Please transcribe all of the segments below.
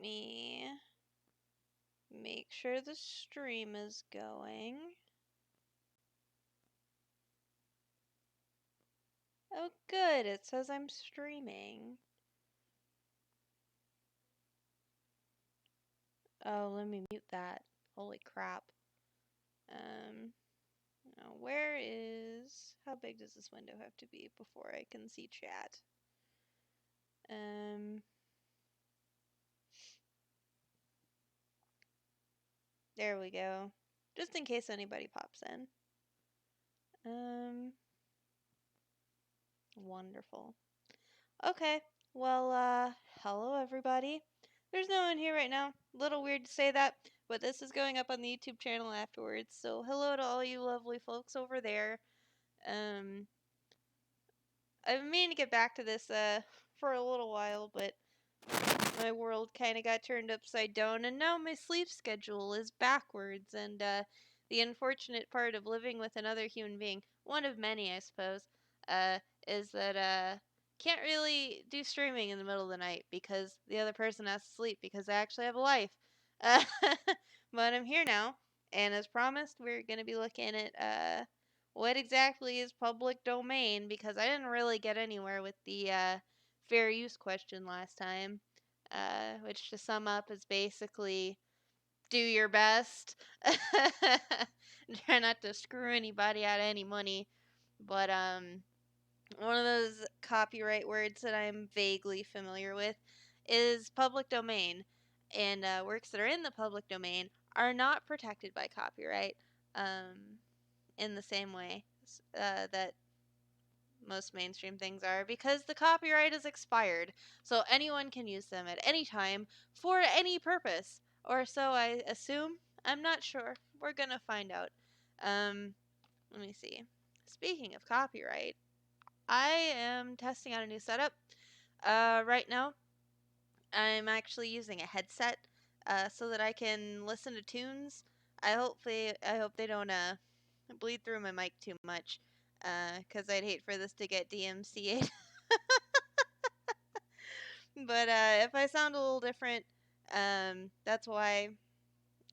me make sure the stream is going. Oh, good. It says I'm streaming. Oh, let me mute that. Holy crap. Now where is... How big does this window have to be before I can see chat? There we go. Just in case anybody pops in. Wonderful. Okay, well, hello everybody. There's no one here right now. Little weird to say that, but this is going up on the YouTube channel afterwards. So hello to all you lovely folks over there. I've been meaning to get back to this for a little while, but my world kind of got turned upside down, and now my sleep schedule is backwards. And the unfortunate part of living with another human being, one of many, I suppose, is that can't really do streaming in the middle of the night because the other person has to sleep because I actually have a life. Uh, but I'm here now, and as promised, we're going to be looking at what exactly is public domain, because I didn't really get anywhere with the fair use question last time. Which to sum up is basically do your best. Try not to screw anybody out of any money. But one of those copyright words that I'm vaguely familiar with is public domain. And works that are in the public domain are not protected by copyright in the same way that most mainstream things are, because the copyright is expired, so anyone can use them at any time for any purpose, or so I assume. I'm not sure. We're gonna find out. Let me see. Speaking of copyright, I am testing out a new setup. Right now, I'm actually using a headset so that I can listen to tunes. I hope they don't bleed through my mic too much, because I'd hate for this to get DMCA'd. But if I sound a little different, that's why.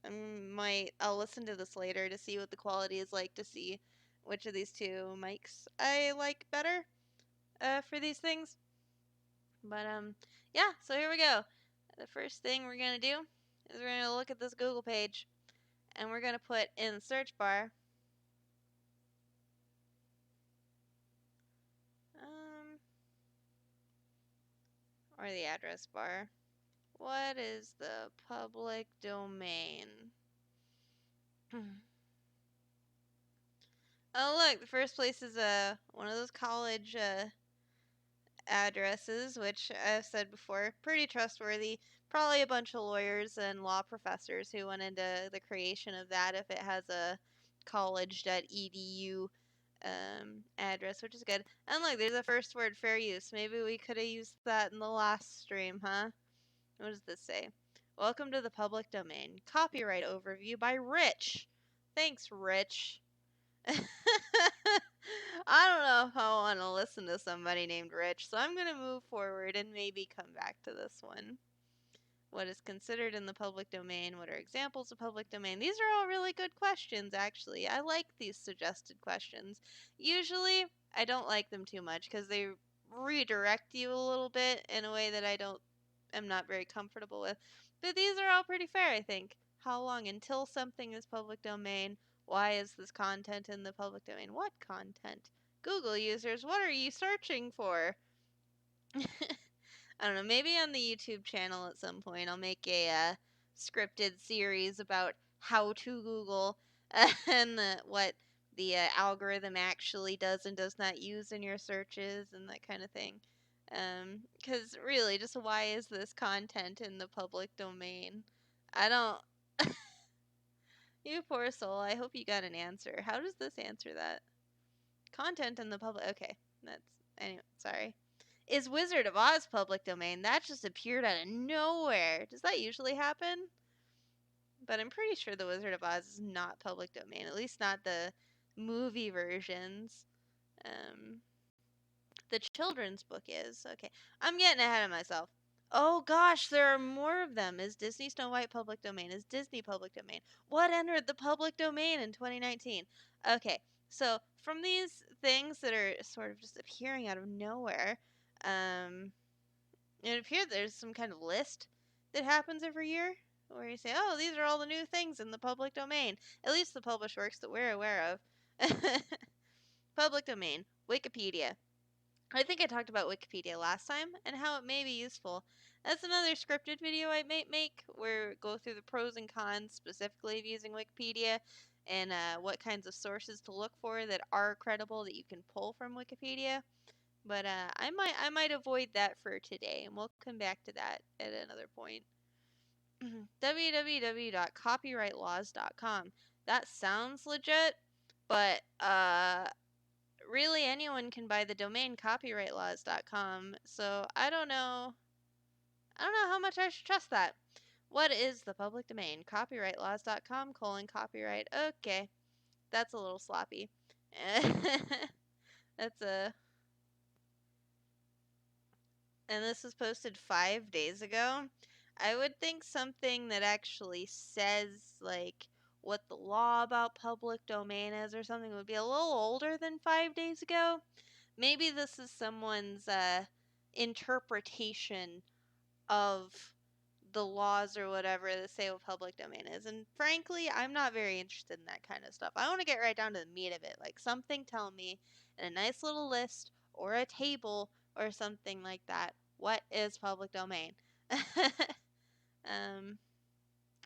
I'll listen to this later to see what the quality is like, to see which of these two mics I like better for these things. But yeah, so here we go. The first thing we're gonna do is we're gonna look at this Google page, and we're gonna put in the search bar or the address bar. What is the public domain? Oh, look, the first place is one of those college addresses, which I've said before, pretty trustworthy. Probably a bunch of lawyers and law professors who went into the creation of that, if it has a college.edu address, which is good. And look, there's a first word, fair use. Maybe we could have used that in the last stream, huh? What does this say? Welcome to the public domain. Copyright overview by Rich. Thanks, Rich. I don't know if I want to listen to somebody named Rich, so I'm going to move forward and maybe come back to this one. What is considered in the public domain? What are examples of public domain? These are all really good questions, actually. I like these suggested questions. Usually, I don't like them too much because they redirect you a little bit in a way that am not very comfortable with. But these are all pretty fair, I think. How long until something is public domain? Why is this content in the public domain? What content? Google users, what are you searching for? I don't know, maybe on the YouTube channel at some point I'll make a scripted series about how to Google and what the algorithm actually does and does not use in your searches and that kind of thing. Because really, just why is this content in the public domain? I don't... You poor soul, I hope you got an answer. How does this answer that? Content in the public... Okay, that's... Anyway, sorry. Is Wizard of Oz public domain? That just appeared out of nowhere. Does that usually happen? But I'm pretty sure the Wizard of Oz is not public domain. At least not the movie versions. The children's book is. Okay, I'm getting ahead of myself. Oh gosh, there are more of them. Is Disney Snow White public domain? Is Disney public domain? What entered the public domain in 2019? Okay, so from these things that are sort of just appearing out of nowhere, um, it appeared there's some kind of list that happens every year where you say, oh, these are all the new things in the public domain. At least the published works that we're aware of. Public domain, Wikipedia. I think I talked about Wikipedia last time and how it may be useful. That's another scripted video I might make where we go through the pros and cons specifically of using Wikipedia and what kinds of sources to look for that are credible that you can pull from Wikipedia. But I might avoid that for today, and we'll come back to that at another point. www.copyrightlaws.com. That sounds legit, but really anyone can buy the domain copyrightlaws.com. So I don't know. I don't know how much I should trust that. What is the public domain? Copyrightlaws.com copyright. Okay, that's a little sloppy. That's a and this was posted 5 days ago. I would think something that actually says like what the law about public domain is or something would be a little older than 5 days ago. Maybe this is someone's interpretation of the laws or whatever that say what public domain is. And frankly, I'm not very interested in that kind of stuff. I want to get right down to the meat of it. Like something tell me in a nice little list or a table or something like that. What is public domain? um,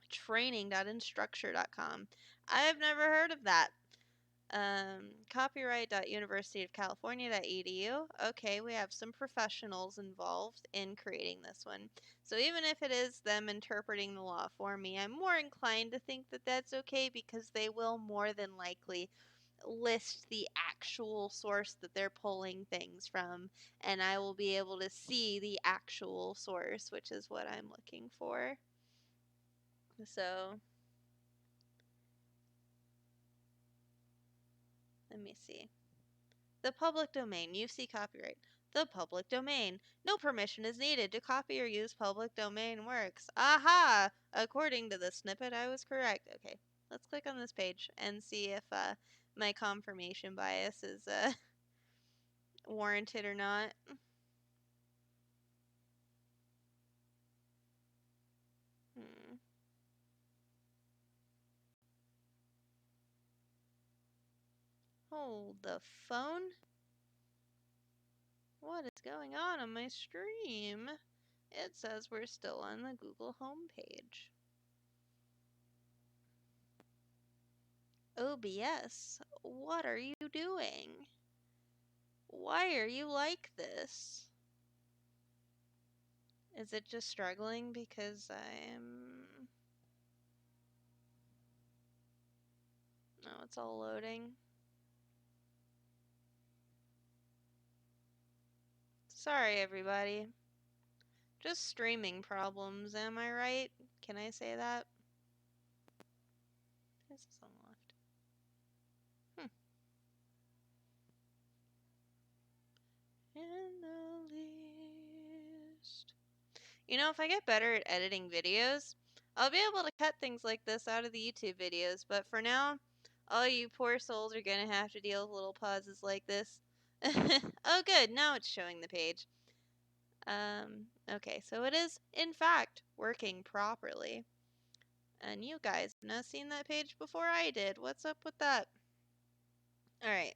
training.instructure.com. I've never heard of that. Copyright.universityofcalifornia.edu. Okay, we have some professionals involved in creating this one. So even if it is them interpreting the law for me, I'm more inclined to think that that's okay because they will more than likely list the actual source that they're pulling things from, and I will be able to see the actual source, which is what I'm looking for. So, let me see. The public domain. UC copyright. The public domain. No permission is needed to copy or use public domain works. Aha! According to the snippet, I was correct. Okay, let's click on this page and see if my confirmation bias is warranted or not. Hmm. Hold the phone. What is going on my stream? It says we're still on the Google homepage. OBS, what are you doing? Why are you like this? Is it just struggling because I'm... No, it's all loading. Sorry, everybody. Just streaming problems, am I right? Can I say that? This is on the left. In the list. You know, if I get better at editing videos, I'll be able to cut things like this out of the YouTube videos, but for now, all you poor souls are gonna have to deal with little pauses like this. Oh good, now it's showing the page. Okay, so it is, in fact, working properly. And you guys have not seen that page before I did. What's up with that? Alright.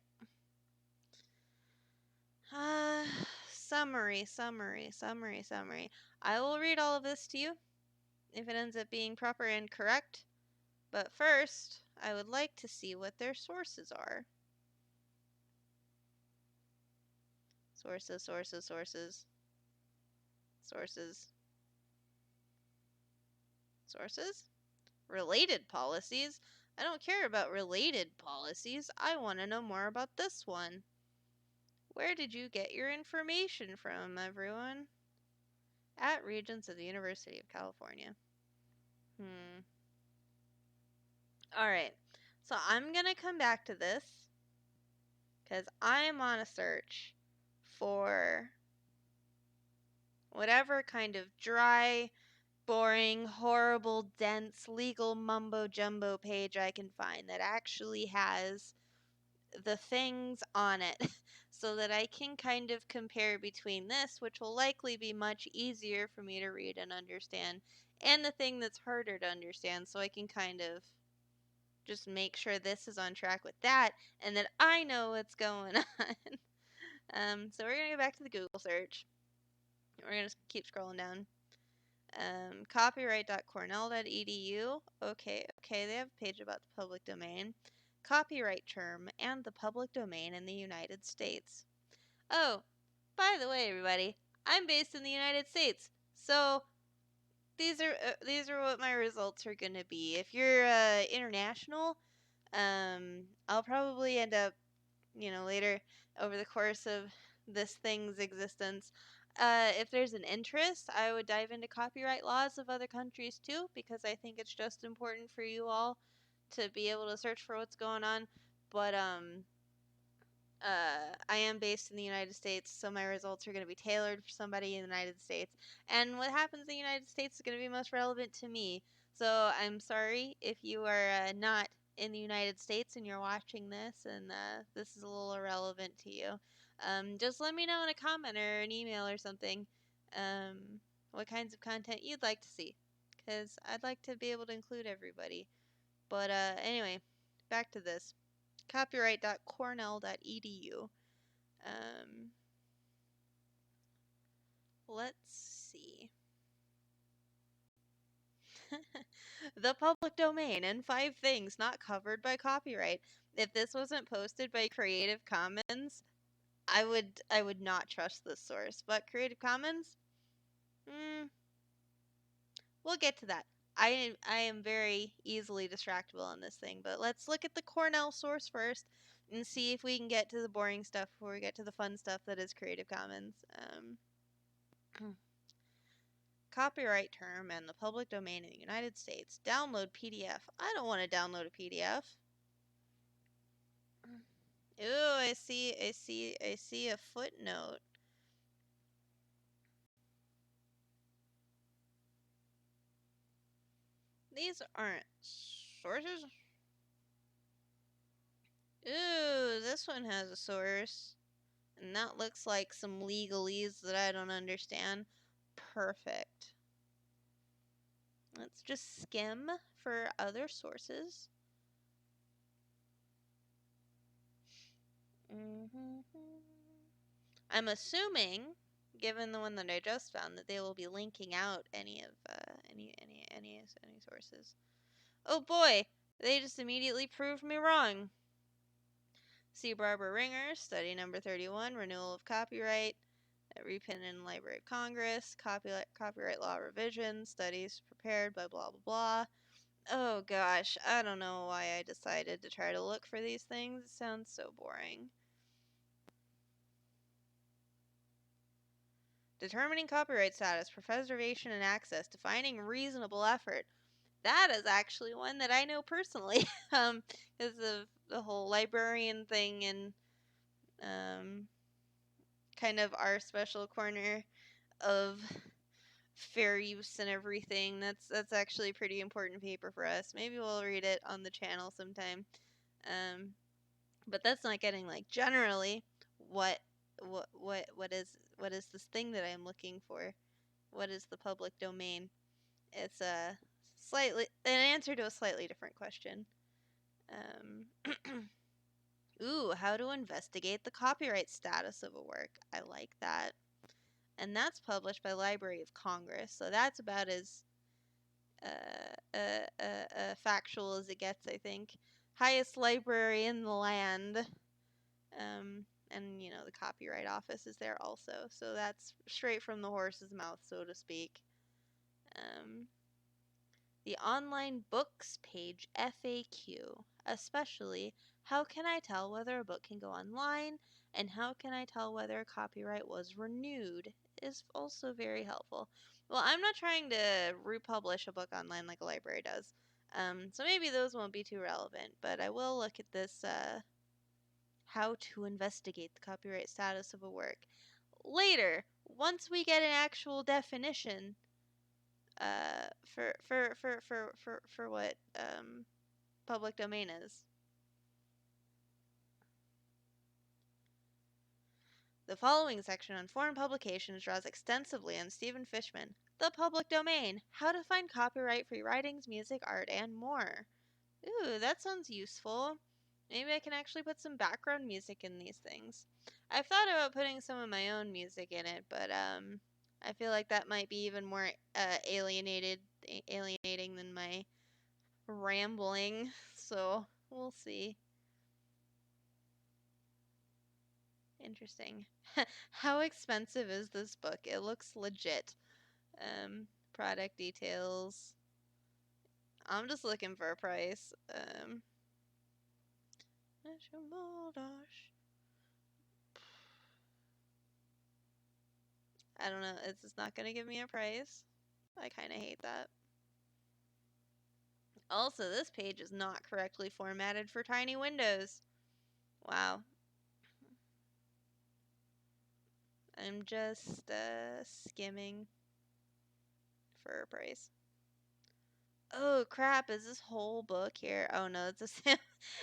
Summary. I will read all of this to you if it ends up being proper and correct. But first, I would like to see what their sources are. Sources. Related policies? I don't care about related policies. I want to know more about this one. Where did you get your information from, everyone? At Regents of the University of California. Alright, so I'm going to come back to this because I am on a search for whatever kind of dry, boring, horrible, dense, legal mumbo jumbo page I can find that actually has the things on it so that I can kind of compare between this, which will likely be much easier for me to read and understand, and the thing that's harder to understand, so I can kind of just make sure this is on track with that and that I know what's going on. So we're going to go back to the Google search. We're going to keep scrolling down. Copyright.cornell.edu. Okay, they have a page about the public domain. Copyright term and the public domain in the United States. Oh, by the way, everybody, I'm based in the United States, so these are what my results are gonna be. If you're international, I'll probably end up, later over the course of this thing's existence. If there's an interest, I would dive into copyright laws of other countries too, because I think it's just important for you all to be able to search for what's going on. But I am based in the United States, so my results are going to be tailored for somebody in the United States. And what happens in the United States is going to be most relevant to me. So I'm sorry if you are not in the United States and you're watching this and this is a little irrelevant to you. Just let me know in a comment or an email or something what kinds of content you'd like to see, because I'd like to be able to include everybody. But anyway, back to this. Copyright.cornell.edu. Um, let's see. The public domain and 5 things not covered by copyright. If this wasn't posted by Creative Commons, I would not trust this source. But Creative Commons, mm, we'll get to that. I am very easily distractible on this thing, but let's look at the Cornell source first and see if we can get to the boring stuff before we get to the fun stuff that is Creative Commons. Copyright term and the public domain in the United States. Download PDF. I don't want to download a PDF. Ooh, I see a footnote. These aren't sources. Ooh, this one has a source. And that looks like some legalese that I don't understand. Perfect. Let's just skim for other sources. I'm assuming, given the one that I just found, that they will be linking out any of any sources. Oh boy, they just immediately proved me wrong. See Barbara Ringer, study number 31, renewal of copyright, repin in Library of Congress, copyright law revision, studies prepared by blah blah blah. Oh gosh, I don't know why I decided to try to look for these things. It sounds so boring. Determining copyright status, preservation and access, defining reasonable effort. That is actually one that I know personally, because of the whole librarian thing and kind of our special corner of fair use and everything. That's actually a pretty important paper for us. Maybe we'll read it on the channel sometime. But that's not getting like generally what is this thing that I'm looking for? What is the public domain? It's a slightly an answer to a slightly different question. Ooh, how to investigate the copyright status of a work. I like that. And that's published by Library of Congress, so that's about as factual as it gets, I think. Highest library in the land. And, the Copyright Office is there also, so that's straight from the horse's mouth, so to speak. The online books page FAQ, especially how can I tell whether a book can go online and how can I tell whether a copyright was renewed, is also very helpful. Well, I'm not trying to republish a book online like a library does, so maybe those won't be too relevant, but I will look at this how to investigate the copyright status of a work. later, once we get an actual definition for what public domain is. The following section on foreign publications draws extensively on Stephen Fishman, the public domain, how to find copyright-free writings, music, art, and more. Ooh, that sounds useful. Maybe I can actually put some background music in these things. I've thought about putting some of my own music in it, but I feel like that might be even more alienating than my rambling. So we'll see. Interesting. How expensive is this book? It looks legit. Product details. I'm just looking for a price. I don't know. It's just not going to give me a price. I kind of hate that. Also, this page is not correctly formatted for tiny windows. Wow. I'm just skimming for a price. Oh crap, is this whole book here? Oh no, it's a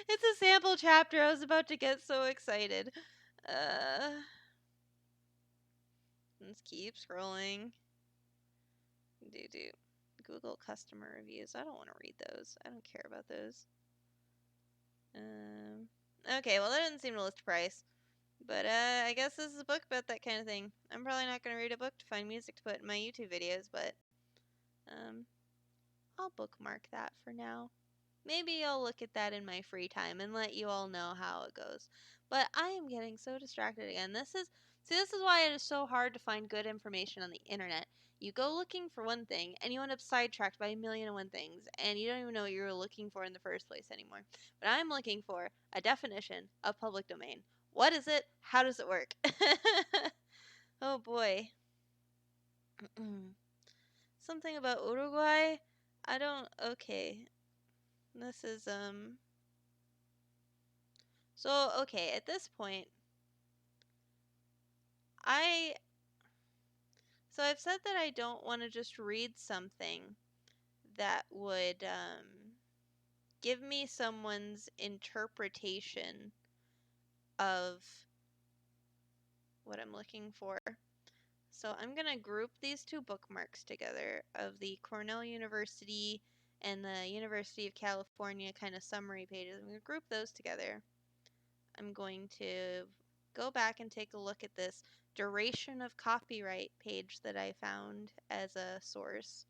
it's a sample chapter. I was about to get so excited. Let's keep scrolling. Do Google customer reviews. I don't want to read those. I don't care about those. Okay, well that doesn't seem to list a price. But I guess this is a book about that kind of thing. I'm probably not going to read a book to find music to put in my YouTube videos, but I'll bookmark that for now. Maybe I'll look at that in my free time and let you all know how it goes. But I am getting so distracted again. This is why it is so hard to find good information on the internet. You go looking for one thing and you end up sidetracked by a million and one things, and you don't even know what you were looking for in the first place anymore. But I'm looking for a definition of public domain. What is it? How does it work? Oh boy. Something about Uruguay? I don't. Okay. This is So, okay, at this point, I so I've said that I don't want to just read something that would give me someone's interpretation of what I'm looking for. So I'm going to group these two bookmarks together of the Cornell University and the University of California kind of summary pages. I'm going to group those together. I'm going to go back and take a look at this duration of copyright page that I found as a source.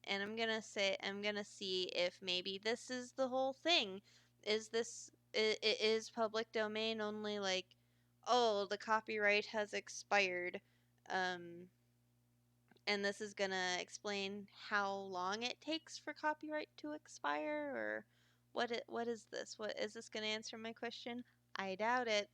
And I'm going to see if maybe this is the whole thing. Is public domain only like, oh, the copyright has expired. And this is going to explain how long it takes for copyright to expire, or what is this? What is this going to answer my question? I doubt it.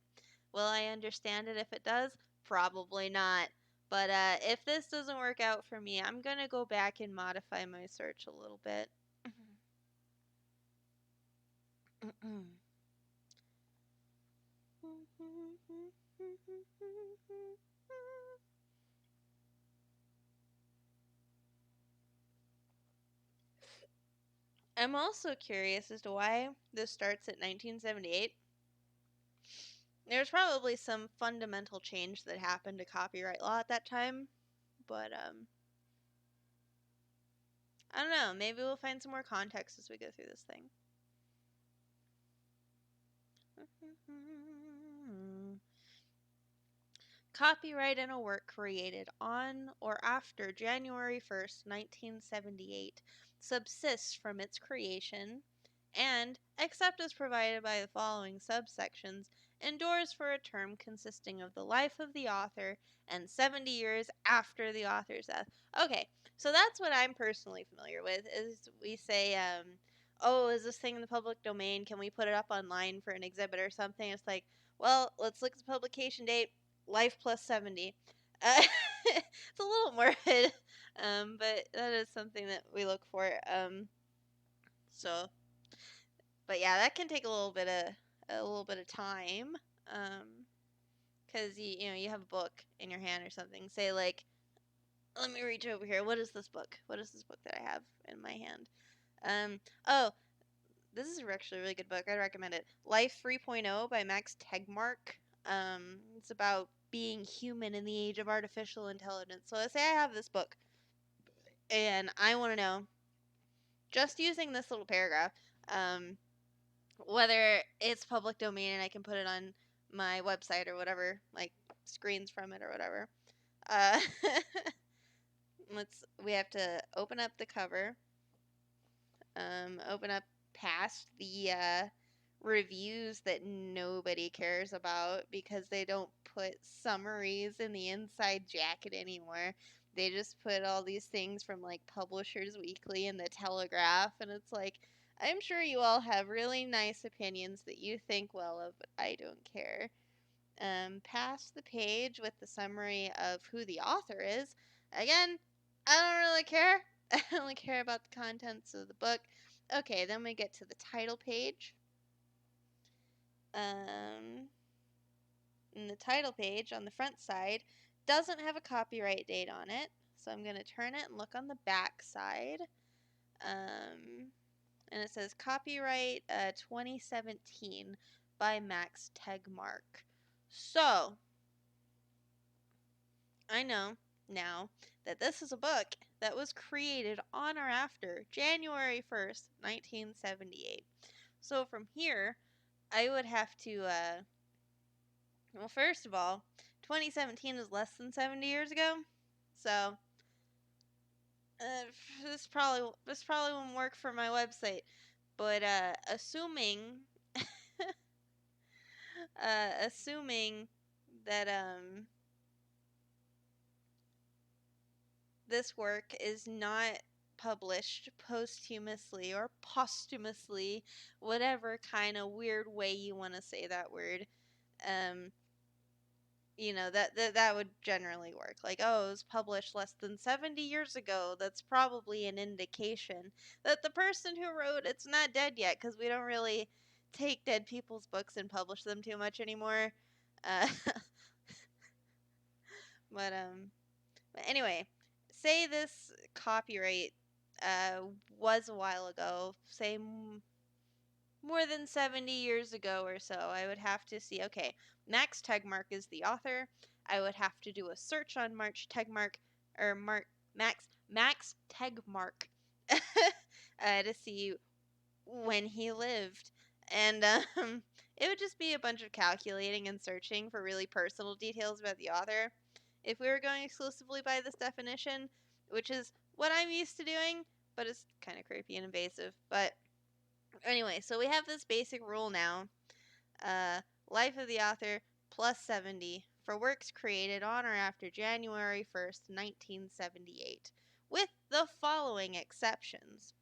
Will I understand it if it does? Probably not. But if this doesn't work out for me, I'm going to go back and modify my search a little bit. I'm also curious as to why this starts at 1978. There's probably some fundamental change that happened to copyright law at that time, but I don't know. Maybe we'll find some more context as we go through this thing. Copyright in a work created on or after January 1st, 1978, subsists from its creation, and, except as provided by the following subsections, endures for a term consisting of the life of the author and 70 years after the author's death. Okay, so that's what I'm personally familiar with, is we say, oh, is this thing in the public domain? Can we put it up online for an exhibit or something? It's like, well, let's look at the publication date. Life plus 70. It's a little morbid, but that is something that we look for. So, but yeah, that can take a little bit of time, because you have a book in your hand or something. Say like, let me reach over here. What is this book? What is this book that I have in my hand? Oh, this is actually a really good book. I'd recommend it. Life 3.0 by Max Tegmark. It's about being human in the age of artificial intelligence. So let's say I have this book, and I want to know, just using this little paragraph, whether it's public domain and I can put it on my website or whatever, like screens from it or whatever. Uh, we have to open up the cover, open up past the reviews that nobody cares about because they don't put summaries in the inside jacket anymore. They just put all these things from like Publishers Weekly and the Telegraph, and it's like, I'm sure you all have really nice opinions that you think well of, but I don't care. Past the page with the summary of who the author is. Again, I don't really care. I only care about the contents of the book. Okay, then we get to the title page. And the title page on the front side doesn't have a copyright date on it, so I'm going to turn it and look on the back side. And it says copyright 2017 by Max Tegmark. So, I know now that this is a book that was created on or after January 1st, 1978. So from here, I would have to, well, first of all, 2017 is less than 70 years ago. So, this probably won't work for my website. But, assuming that, this work is not published posthumously or posthumously, whatever kind of weird way you want to say that word. Um, that would generally work. Like, oh, it was published less than 70 years ago. That's probably an indication that the person who wrote it's not dead yet, because we don't really take dead people's books and publish them too much anymore. Uh, but But anyway, say this copyright was a while ago, say more than 70 years ago or so. I would have to see, okay, Max Tegmark is the author. I would have to do a search on March Tegmark, or Max Tegmark, to see when he lived. And it would just be a bunch of calculating and searching for really personal details about the author. If we were going exclusively by this definition, which is what I'm used to doing, but it's kind of creepy and invasive. But anyway, so we have this basic rule now. Life of the author plus 70 for works created on or after January 1st, 1978, with the following exceptions.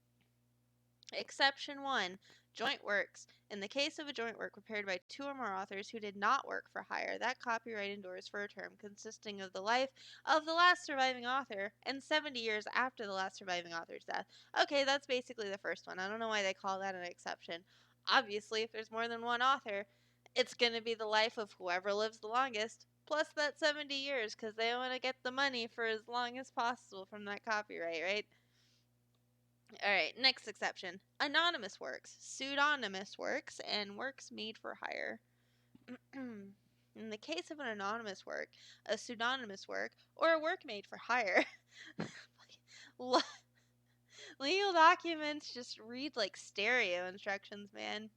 Exception 1. Joint works. In the case of a joint work prepared by two or more authors who did not work for hire, that copyright endures for a term consisting of the life of the last surviving author and 70 years after the last surviving author's death. Okay, that's basically the first one. I don't know why they call that an exception. Obviously, if there's more than one author, it's going to be the life of whoever lives the longest, plus that 70 years, because they want to get the money for as long as possible from that copyright, right? Alright, next exception. Anonymous works, pseudonymous works, and works made for hire. In the case of an anonymous work, a pseudonymous work, or a work made for hire, legal documents just read like stereo instructions, man.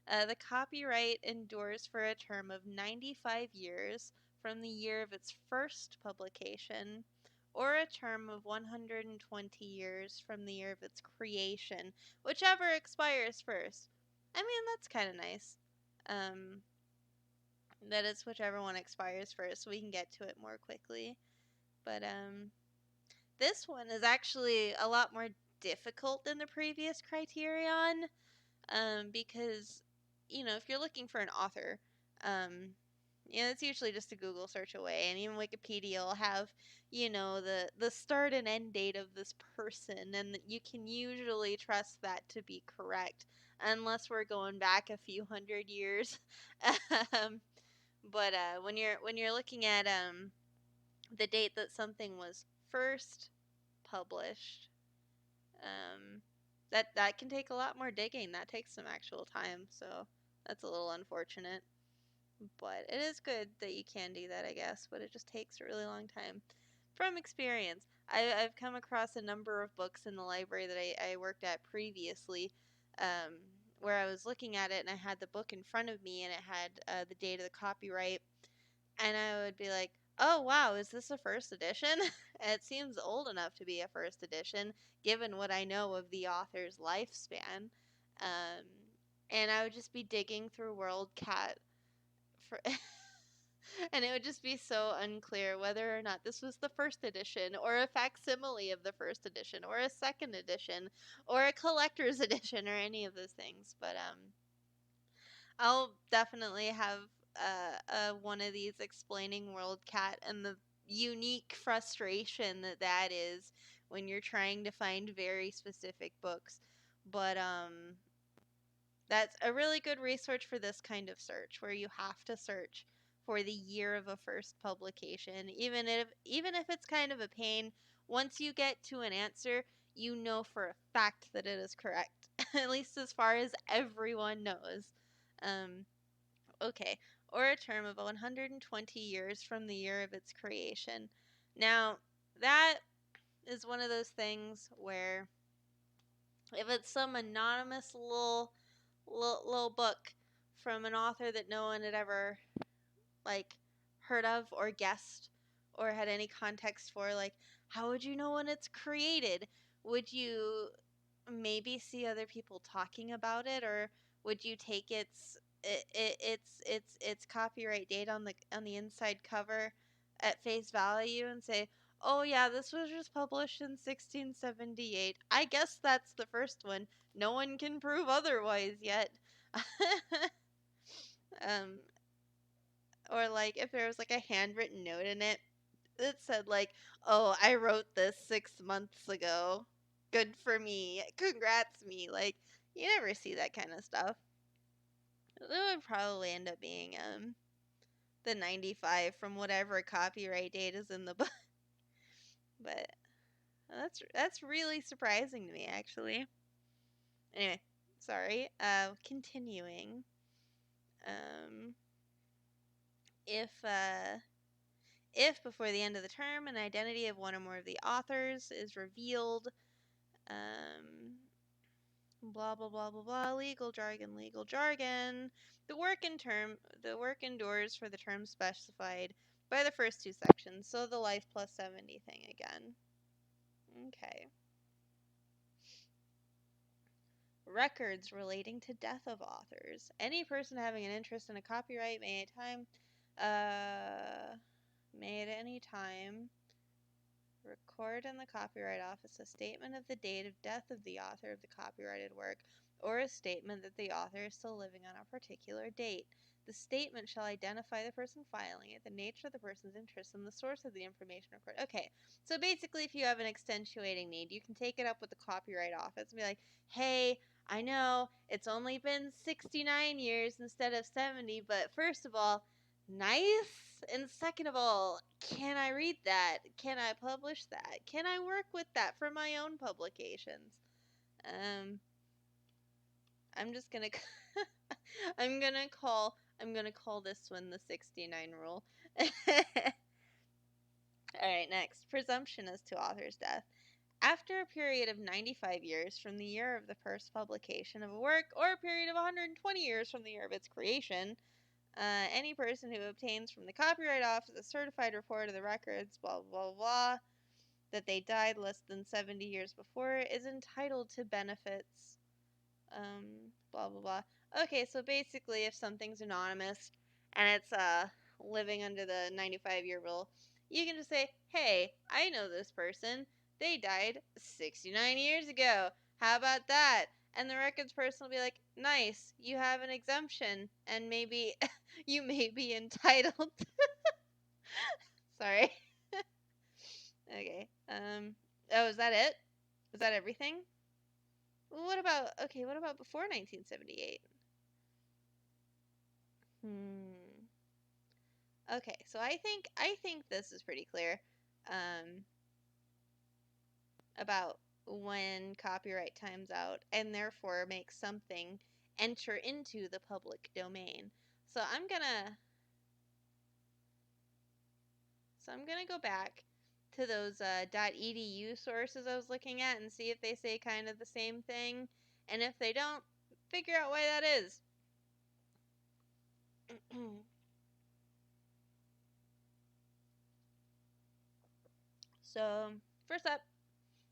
The copyright endures for a term of 95 years from the year of its first publication, or a term of 120 years from the year of its creation, whichever expires first. I mean, that's kind of nice. That it's whichever one expires first, so we can get to it more quickly. But this one is actually a lot more difficult than the previous criterion, because if you're looking for an author, it's usually just a Google search away, and even Wikipedia will have, the start and end date of this person, and you can usually trust that to be correct, unless we're going back a few hundred years. um, But when you're looking at the date that something was first published, um, that can take a lot more digging. That takes some actual time, so that's a little unfortunate. But it is good that you can do that, I guess. But it just takes a really long time. From experience, I've come across a number of books in the library that I worked at previously, um, where I was looking at it and I had the book in front of me and it had the date of the copyright, and I would be like, "Oh wow, is this a first edition?" It seems old enough to be a first edition, given what I know of the author's lifespan. Um, and I would just be digging through WorldCat for and it would just be so unclear whether or not this was the first edition or a facsimile of the first edition or a second edition or a collector's edition or any of those things. But I'll definitely have one of these explaining WorldCat and the unique frustration that is when you're trying to find very specific books. But that's a really good resource for this kind of search where you have to search for the year of a first publication, even if it's kind of a pain. Once you get to an answer, you know for a fact that it is correct, at least as far as everyone knows. um, okay, or a term of 120 years from the year of its creation. Now, that is one of those things where if it's some anonymous little book from an author that no one had ever like heard of or guessed or had any context for, like, how would you know when it's created? Would you maybe see other people talking about it, or would you take its copyright date on the inside cover at face value and say, "Oh yeah, this was just published in 1678. I guess that's the first one. No one can prove otherwise yet." um or like if there was like a handwritten note in it that said like, "Oh, I wrote this 6 months ago. Good for me. Congrats me." Like, you never see that kind of stuff. It would probably end up being the 95 from whatever copyright date is in the book. But that's really surprising to me, actually. Anyway, sorry. Continuing. Um if if before the end of the term an identity of one or more of the authors is revealed, um blah blah blah blah blah, legal jargon, legal jargon. The work endures for the term specified by the first two sections, so the life plus 70 thing again. Okay. Records relating to death of authors. Any person having an interest in a copyright may at any time record in the Copyright Office a statement of the date of death of the author of the copyrighted work, or a statement that the author is still living on a particular date. The statement shall identify the person filing it, the nature of the person's interest, and the source of the information recorded. Okay, so basically, if you have an extenuating need, you can take it up with the Copyright Office and be like, "Hey, I know it's only been 69 years instead of 70, but first of all, nice. And second of all, can I read that? Can I publish that? Can I work with that for my own publications?" Um, I'm just gonna, I'm gonna call this one the 69 rule. All right, next, presumption as to author's death. After a period of 95 years from the year of the first publication of a work, or a period of 120 years from the year of its creation, any person who obtains from the Copyright Office a certified report of the records, blah, blah, blah, that they died less than 70 years before, is entitled to benefits, blah, blah, blah. Okay, so basically, if something's anonymous and it's living under the 95-year rule, you can just say, "Hey, I know this person. They died 69 years ago. How about that?" And the records person will be like, "Nice, you have an exemption, and maybe you may be entitled." Sorry. Okay. Oh, is that it? Is that everything? Well, what about before 1978? Hmm. Okay, so I think this is pretty clear um, about when copyright times out and therefore makes something enter into the public domain. So I'm gonna go back to those .edu sources I was looking at and see if they say kind of the same thing, and if they don't, figure out why that is. So first up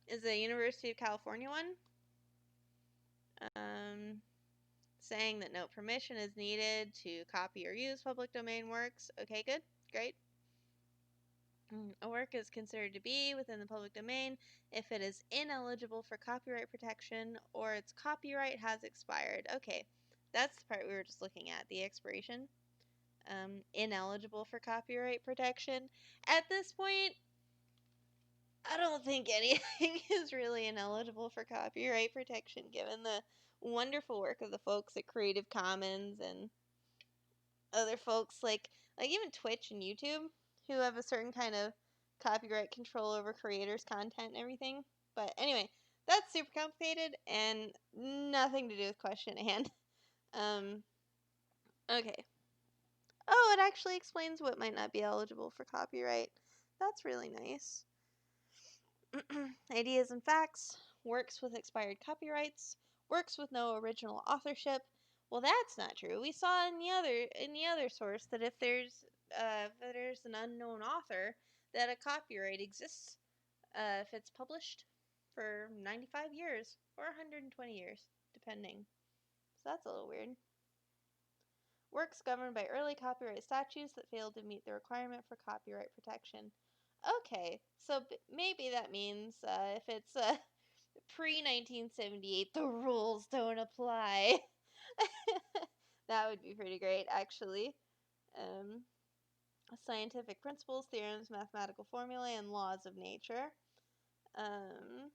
is the University of California one, um, saying that no permission is needed to copy or use public domain works. Okay, good, great. A work is considered to be within the public domain if it is ineligible for copyright protection or its copyright has expired. Okay, that's the part we were just looking at, the expiration. Ineligible for copyright protection. At this point, I don't think anything is really ineligible for copyright protection given the wonderful work of the folks at Creative Commons and other folks like even Twitch and YouTube who have a certain kind of copyright control over creators' content and everything. But anyway, that's super complicated and nothing to do with question at hand. Um, okay. Oh, it actually explains what might not be eligible for copyright. That's really nice. Ideas and facts. Works with expired copyrights. Works with no original authorship. Well, that's not true. We saw in the other source that if there's an unknown author, that a copyright exists if it's published for 95 years or 120 years, depending. So that's a little weird. Works governed by early copyright statutes that failed to meet the requirement for copyright protection. Okay, so maybe that means if it's pre 1978, the rules don't apply. That would be pretty great, actually. Um, Scientific principles, theorems, mathematical formulae, and laws of nature. Um,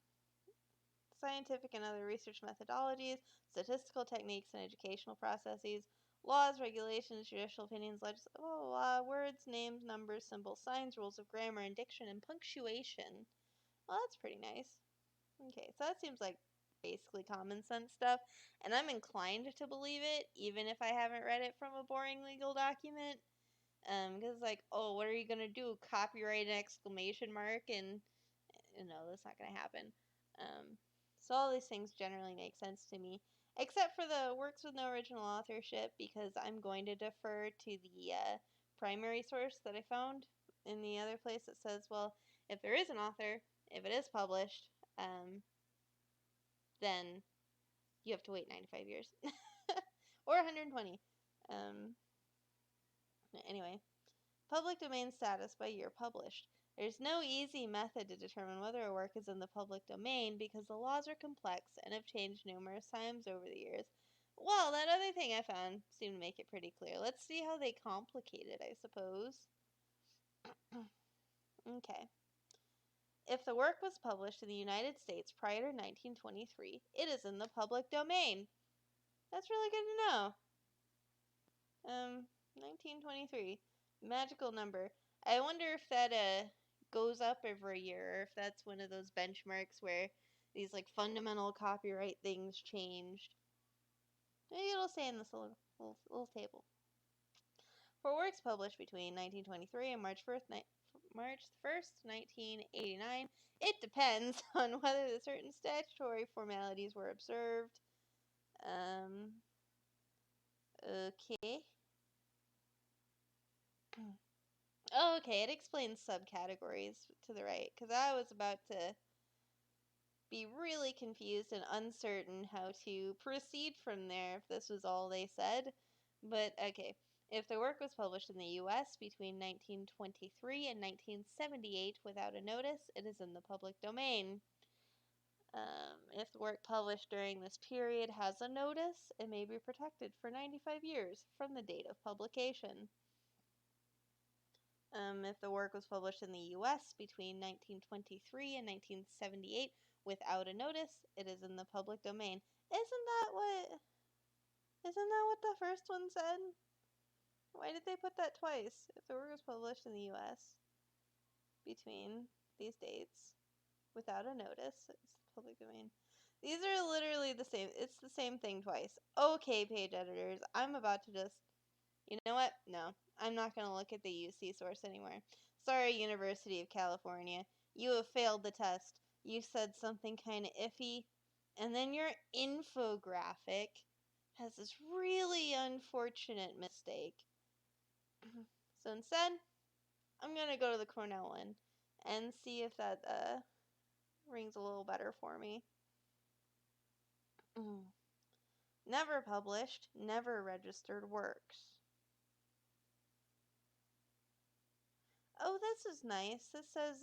Scientific and other research methodologies, statistical techniques, and educational processes. Laws, regulations, judicial opinions, legislative, blah, blah, blah, words, names, numbers, symbols, signs, rules of grammar and diction, and punctuation. Well, that's pretty nice. Okay, so that seems like basically common sense stuff, and I'm inclined to believe it, even if I haven't read it from a boring legal document. Because it's like, oh, what are you gonna do? Copyright an exclamation mark, and no, that's not gonna happen. Um, so all these things generally make sense to me, except for the works with no original authorship, because I'm going to defer to the primary source that I found in the other place that says, well, if there is an author, if it is published, then you have to wait 95 years or 120. Um, anyway, public domain status by year published. There's no easy method to determine whether a work is in the public domain because the laws are complex and have changed numerous times over the years. Well, that other thing I found seemed to make it pretty clear. Let's see how they complicate it, I suppose. Okay. If the work was published in the United States prior to 1923, it is in the public domain. That's really good to know. 1923. Magical number. I wonder if that goes up every year, or if that's one of those benchmarks where these like fundamental copyright things changed. Maybe it'll say in this little table. For works published between 1923 and March 1st, 1989, it depends on whether the certain statutory formalities were observed. Okay. Oh, okay, it explains subcategories to the right, because I was about to be really confused and uncertain how to proceed from there if this was all they said. But okay, if the work was published in the US between 1923 and 1978 without a notice, it is in the public domain. If the work published during this period has a notice, it may be protected for 95 years from the date of publication. If the work was published in the US between 1923 and 1978 without a notice, it is in the public domain. Isn't that what the first one said? Why did they put that twice? If the work was published in the U.S. between these dates without a notice, it's public domain. These are literally the same. It's the same thing twice. Okay, page editors, I'm about to just. You know what? No, I'm not going to look at the UC source anymore. Sorry, University of California. You have failed the test. You said something kind of iffy, and then your infographic has this really unfortunate mistake. So instead, I'm going to go to the Cornell one and see if that rings a little better for me. Never published, never registered works. Oh, this is nice. This says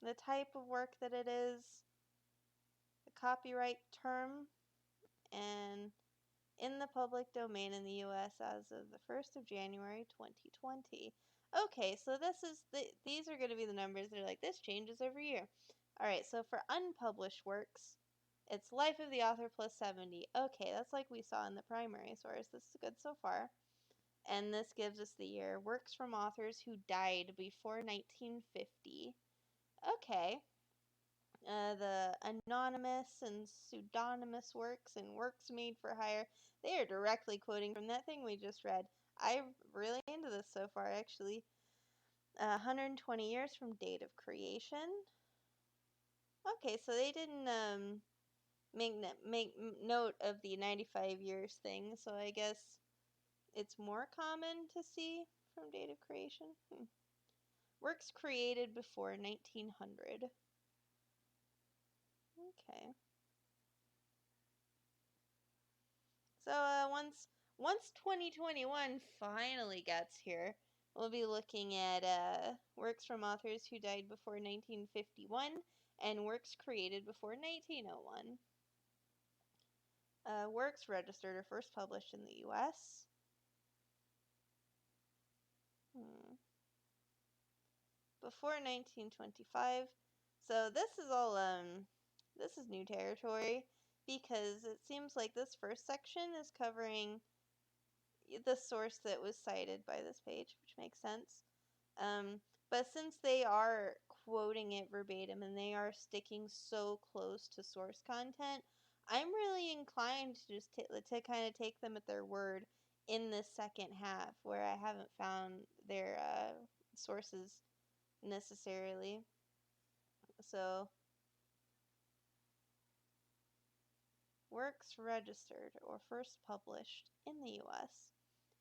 the type of work that it is, the copyright term, and in the public domain in the US as of the 1st of January 2020. Okay, so these are going to be the numbers that are like, this changes every year. Alright, so for unpublished works, it's life of the author plus 70. Okay, that's like we saw in the primary source. This is good so far. And this gives us the year. Works from authors who died before 1950. Okay. The anonymous and pseudonymous works and works made for hire, they are directly quoting from that thing we just read. I'm really into this so far, actually. 120 years from date of creation. Okay, so they didn't make note of the 95 years thing, so I guess it's more common to see from date of creation. Works created before 1900. Okay. So once 2021 finally gets here, we'll be looking at works from authors who died before 1951 and works created before 1901. Works registered or first published in the U.S. Before 1925. So this is all this is new territory because it seems like this first section is covering the source that was cited by this page, which makes sense. But since they are quoting it verbatim and they are sticking so close to source content, I'm really inclined to just to kind of take them at their word in this second half, where I haven't found their sources necessarily. So, works registered or first published in the U.S.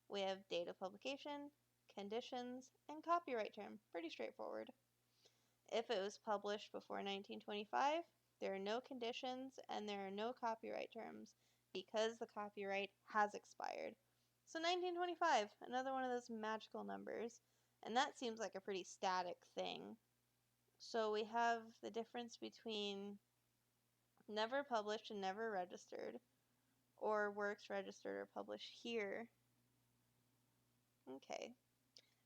We have date of publication, conditions, and copyright term. Pretty straightforward. If it was published before 1925, there are no conditions and there are no copyright terms because the copyright has expired. So 1925, another one of those magical numbers, and that seems like a pretty static thing. So we have the difference between never published and never registered, or works registered or published here. Okay.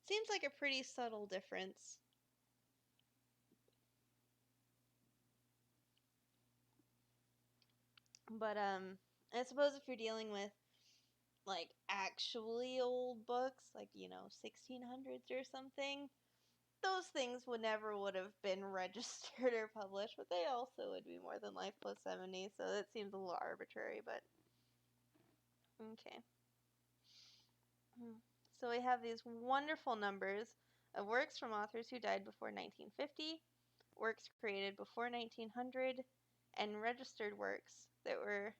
Seems like a pretty subtle difference. But I suppose if you're dealing with like actually old books, like 1600s or something, those things would have been registered or published, but they also would be more than life plus 70, so that seems a little arbitrary, but okay. So we have these wonderful numbers of works from authors who died before 1950, works created before 1900, and registered works that were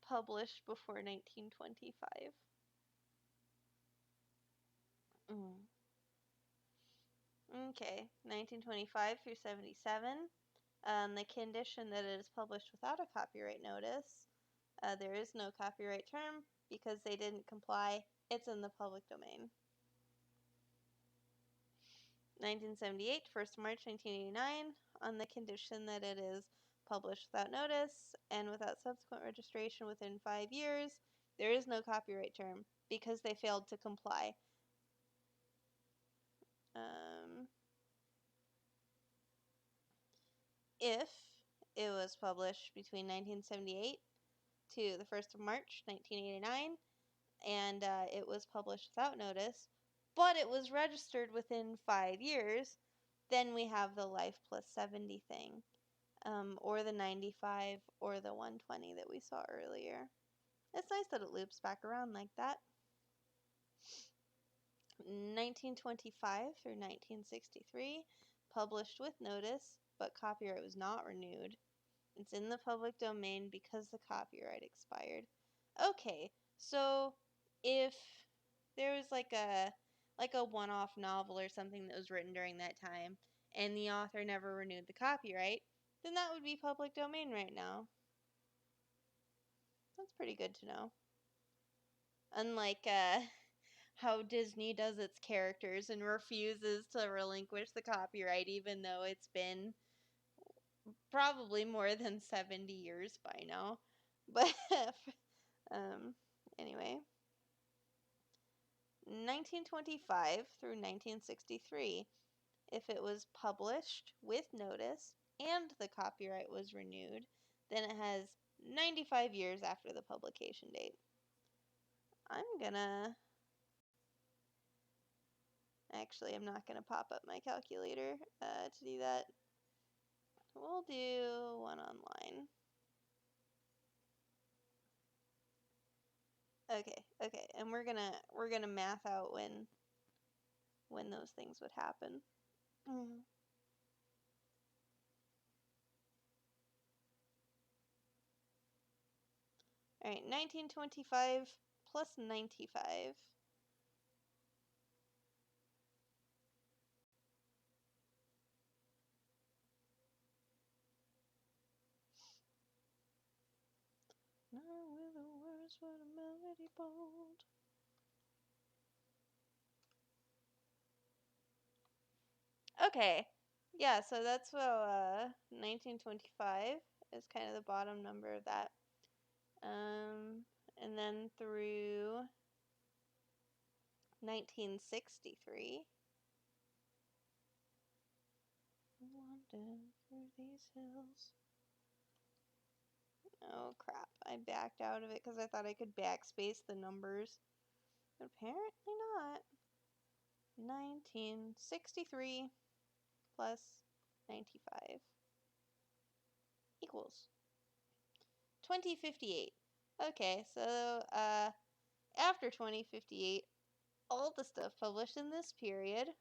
published before 1925. Okay, 1925 through 77. The condition that it is published without a copyright notice. There is no copyright term because they didn't comply. It's in the public domain. 1978, 1st March 1989, on the condition that it is published without notice and without subsequent registration within 5 years. There is no copyright term because they failed to comply. If it was published between 1978 to the 1st of March, 1989, and it was published without notice, but it was registered within 5 years. Then we have the life plus 70 thing, or the 95, or the 120 that we saw earlier. It's nice that it loops back around like that. 1925 through 1963, published with notice, but copyright was not renewed. It's in the public domain because the copyright expired. Okay, so if there was like a one-off novel or something that was written during that time and the author never renewed the copyright, then that would be public domain right now. That's pretty good to know. Unlike how Disney does its characters and refuses to relinquish the copyright even though it's been probably more than 70 years by now. But anyway, 1925 through 1963, if it was published with notice and the copyright was renewed, then it has 95 years after the publication date. Actually, I'm not gonna pop up my calculator to do that. We'll do one online. Okay, and we're gonna math out when those things would happen. All right, 1925 plus 95. Not with the words, but a melody bold. Okay, yeah, so that's what 1925 is kind of the bottom number of that. And then through 1963. London through these hills. Oh crap, I backed out of it because I thought I could backspace the numbers. But apparently not. 1963 plus 95 equals 2058. Okay, so after 2058, all the stuff published in this period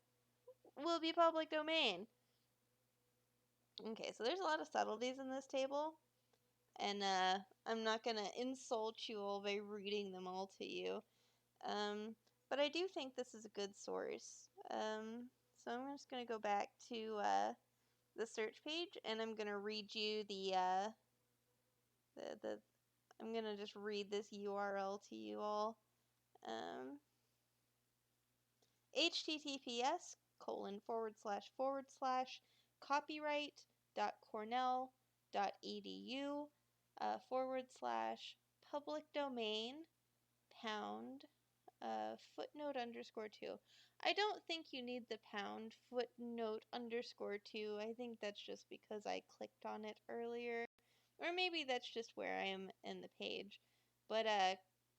will be public domain. Okay, so there's a lot of subtleties in this table, and I'm not going to insult you all by reading them all to you. But I do think this is a good source. So I'm just going to go back to the search page, and I'm going to read you the I'm going to just read this URL to you all. https://copyright.cornell.edu/public domain pound footnote _2. I don't think you need the pound footnote _2. I think that's just because I clicked on it earlier. Or maybe that's just where I am in the page. But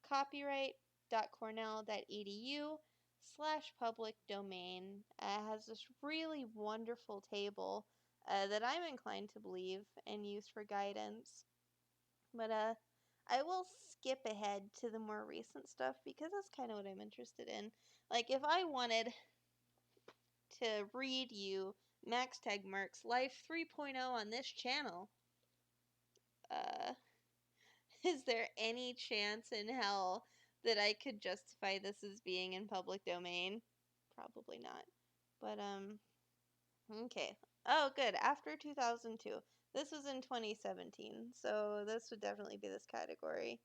copyright.cornell.edu/public domain has this really wonderful table that I'm inclined to believe and use for guidance. But I will skip ahead to the more recent stuff because that's kind of what I'm interested in. Like, if I wanted to read you Max Tegmark's Life 3.0 on this channel, is there any chance in hell that I could justify this as being in public domain? Probably not. But, okay. Oh, good. After 2002. This was in 2017, so this would definitely be this category.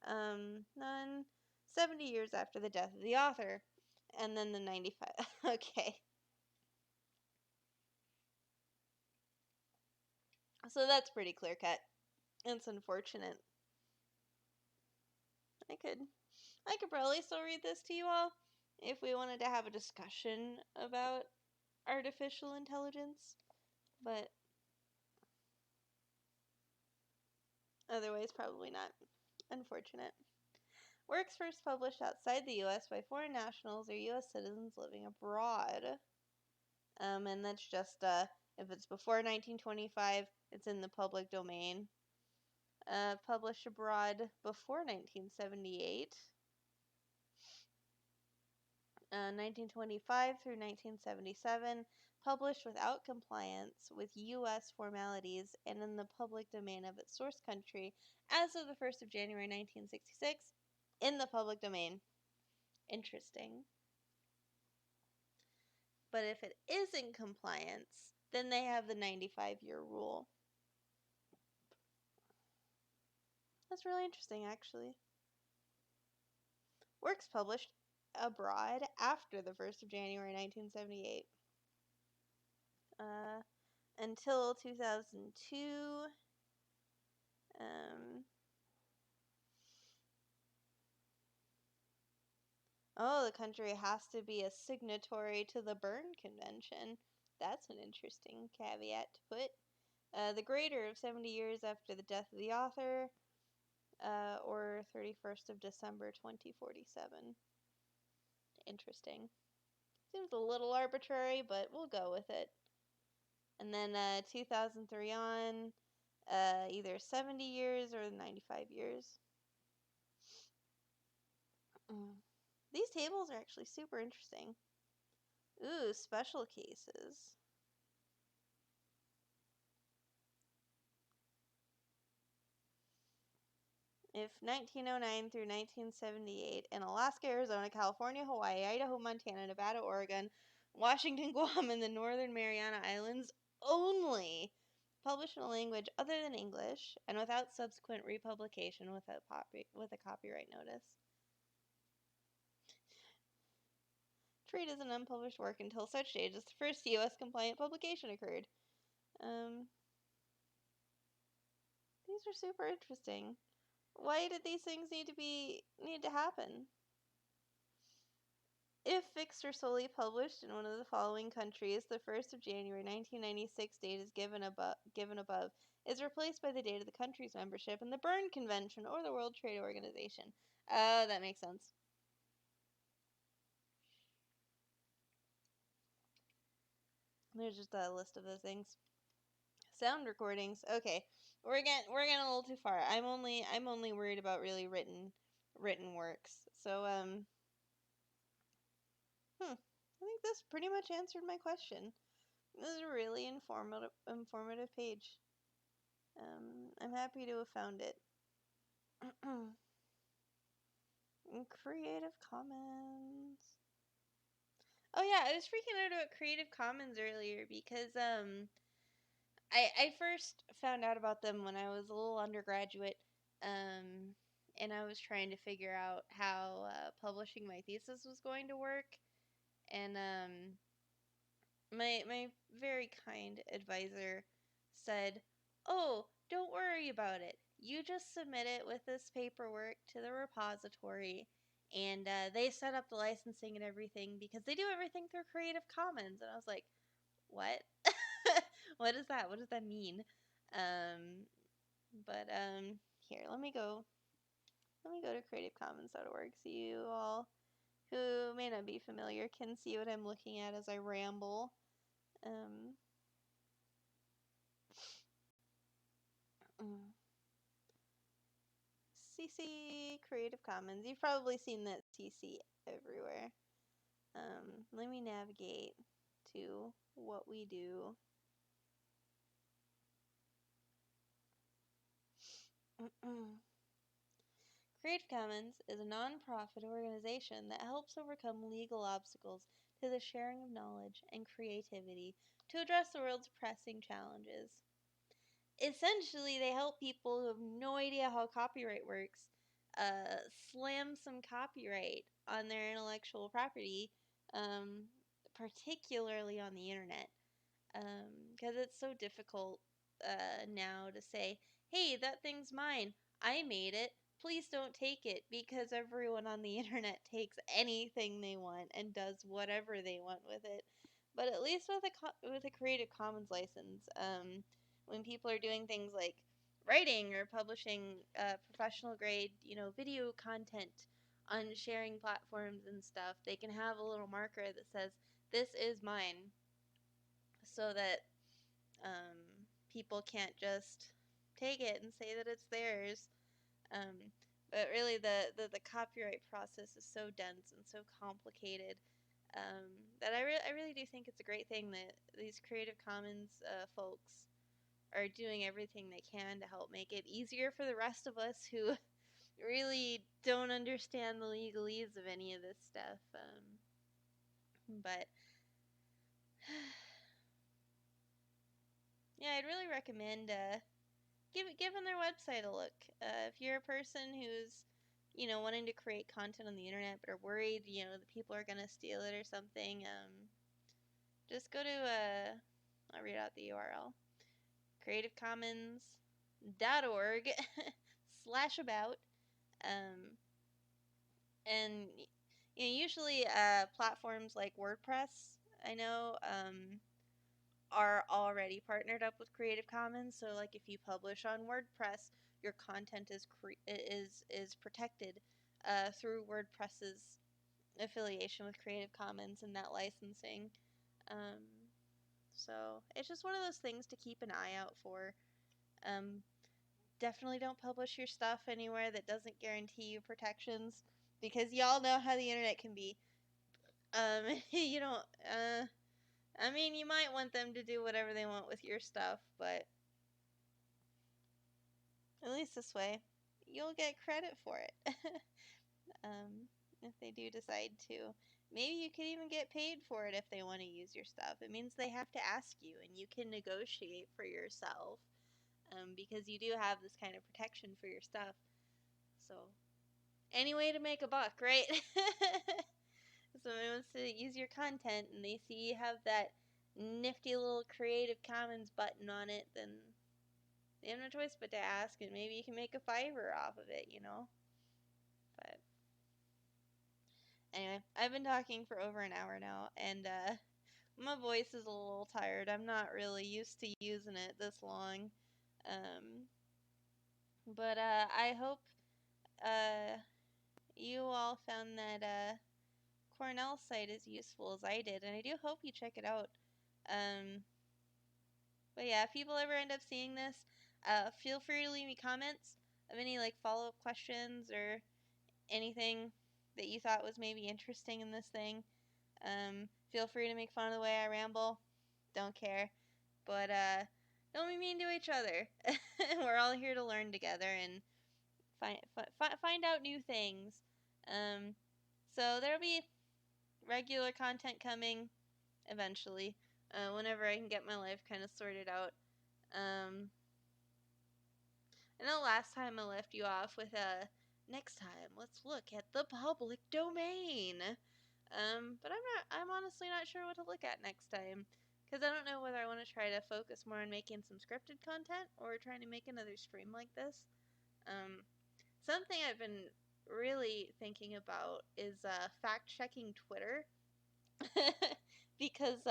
None. 70 years after the death of the author. And then the 95. Okay. So that's pretty clear cut. It's unfortunate. I could probably still read this to you all if we wanted to have a discussion about artificial intelligence, but otherwise probably not. Unfortunate. Works first published outside the U.S. by foreign nationals or U.S. citizens living abroad. And that's just, if it's before 1925, it's in the public domain. Published abroad before 1978. 1925 through 1977, published without compliance with U.S. formalities and in the public domain of its source country as of the 1st of January 1966, in the public domain. Interesting. But if it is in compliance, then they have the 95-year rule. That's really interesting, actually. Works published abroad after the 1st of January 1978. Until 2002. The country has to be a signatory to the Berne Convention. That's an interesting caveat to put. The greater of 70 years after the death of the author, or 31st of December 2047. Interesting. Seems a little arbitrary, but we'll go with it. And then 2003 on, either 70 years or 95 years. These tables are actually super interesting. Ooh, special cases. If 1909 through 1978 in Alaska, Arizona, California, Hawaii, Idaho, Montana, Nevada, Oregon, Washington, Guam, and the Northern Mariana Islands only, published in a language other than English and without subsequent republication with a copyright notice. Treated as an unpublished work until such date as the first U.S. compliant publication occurred. These are super interesting. Why did these things need to happen? If fixed or solely published in one of the following countries, the 1st of January 1996 date is given above is replaced by the date of the country's membership in the Berne Convention or the World Trade Organization. That makes sense. There's just a list of those things. Sound recordings. Okay, we're getting a little too far. I'm only worried about really written works. So I think this pretty much answered my question. This is a really informative page. I'm happy to have found it. Creative Commons. Oh yeah, I was freaking out about Creative Commons earlier because I first found out about them when I was a little undergraduate, and I was trying to figure out how publishing my thesis was going to work, and my very kind advisor said, "Oh, don't worry about it. You just submit it with this paperwork to the repository, and they set up the licensing and everything because they do everything through Creative Commons." And I was like, "What? What is that? What does that mean?" But here, let me go to creativecommons.org so you all who may not be familiar can see what I'm looking at as I ramble. CC Creative Commons. You've probably seen that CC everywhere. Let me navigate to what we do. Creative Commons is a non-profit organization that helps overcome legal obstacles to the sharing of knowledge and creativity to address the world's pressing challenges. Essentially, they help people who have no idea how copyright works slam some copyright on their intellectual property, particularly on the internet. Because it's so difficult now to say, hey, that thing's mine. I made it. Please don't take it, because everyone on the internet takes anything they want and does whatever they want with it. But at least with a Creative Commons license, when people are doing things like writing or publishing professional grade, video content on sharing platforms and stuff, they can have a little marker that says, "This is mine," so that people can't just take it and say that it's theirs. Um, but really, the copyright process is so dense and so complicated, that I really do think it's a great thing that these Creative Commons folks are doing everything they can to help make it easier for the rest of us who really don't understand the legalese of any of this stuff. But yeah, I'd really recommend giving their website a look. If you're a person who's wanting to create content on the internet but are worried that people are gonna steal it or something, just go to I'll read out the URL: creativecommons.org/about. And usually platforms like WordPress, I know, are already partnered up with Creative Commons. So like if you publish on WordPress, your content is protected through WordPress's affiliation with Creative Commons and that licensing. Um, so it's just one of those things to keep an eye out for. Um, Definitely don't publish your stuff anywhere that doesn't guarantee you protections, because y'all know how the internet can be. You don't. I mean, you might want them to do whatever they want with your stuff, but at least this way, you'll get credit for it. If they do decide to. Maybe you could even get paid for it if they want to use your stuff. It means they have to ask you, and you can negotiate for yourself, because you do have this kind of protection for your stuff. So, any way to make a buck, right? If somebody wants to use your content and they see you have that nifty little Creative Commons button on it, then they have no choice but to ask, and maybe you can make a $5 off of it. But anyway, I've been talking for over an hour now, and my voice is a little tired. I'm not really used to using it this long. Um, but I hope you all found that Cornell site as useful as I did, and I do hope you check it out. But yeah, if people ever end up seeing this, feel free to leave me comments of any follow-up questions or anything that you thought was maybe interesting in this thing. Feel free to make fun of the way I ramble. Don't care. But don't be mean to each other. We're all here to learn together and find out new things. So there'll be regular content coming eventually, whenever I can get my life kind of sorted out. I know last time I left you off with next time let's look at the public domain. But I'm honestly not sure what to look at next time, because I don't know whether I want to try to focus more on making some scripted content or trying to make another stream like this. Something I've been really thinking about is fact checking Twitter. Because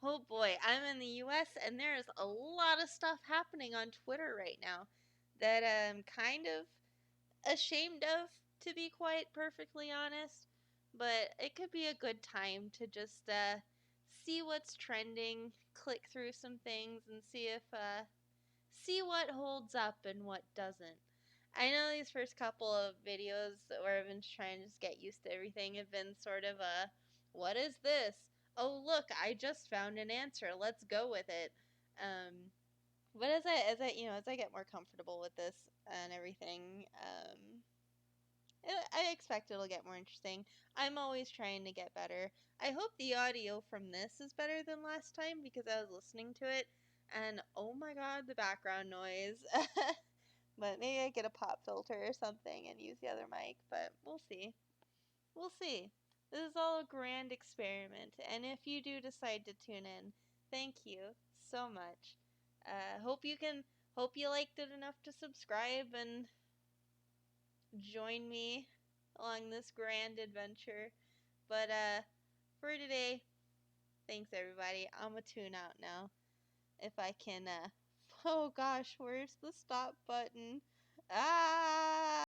oh boy, I'm in the US and there's a lot of stuff happening on Twitter right now that I'm kind of ashamed of, to be quite perfectly honest. But it could be a good time to just see what's trending, click through some things, and see what holds up and what doesn't. I know these first couple of videos where I've been trying to just get used to everything have been sort of a, what is this? Oh look, I just found an answer. Let's go with it. But as I get more comfortable with this and everything, I expect it'll get more interesting. I'm always trying to get better. I hope the audio from this is better than last time, because I was listening to it and oh my god, the background noise. But maybe I get a pop filter or something and use the other mic, but we'll see. We'll see. This is all a grand experiment, and if you do decide to tune in, thank you so much. Hope you liked it enough to subscribe and join me along this grand adventure. But for today, thanks everybody. I'm gonna tune out now if I can Oh gosh, where's the stop button? Ah!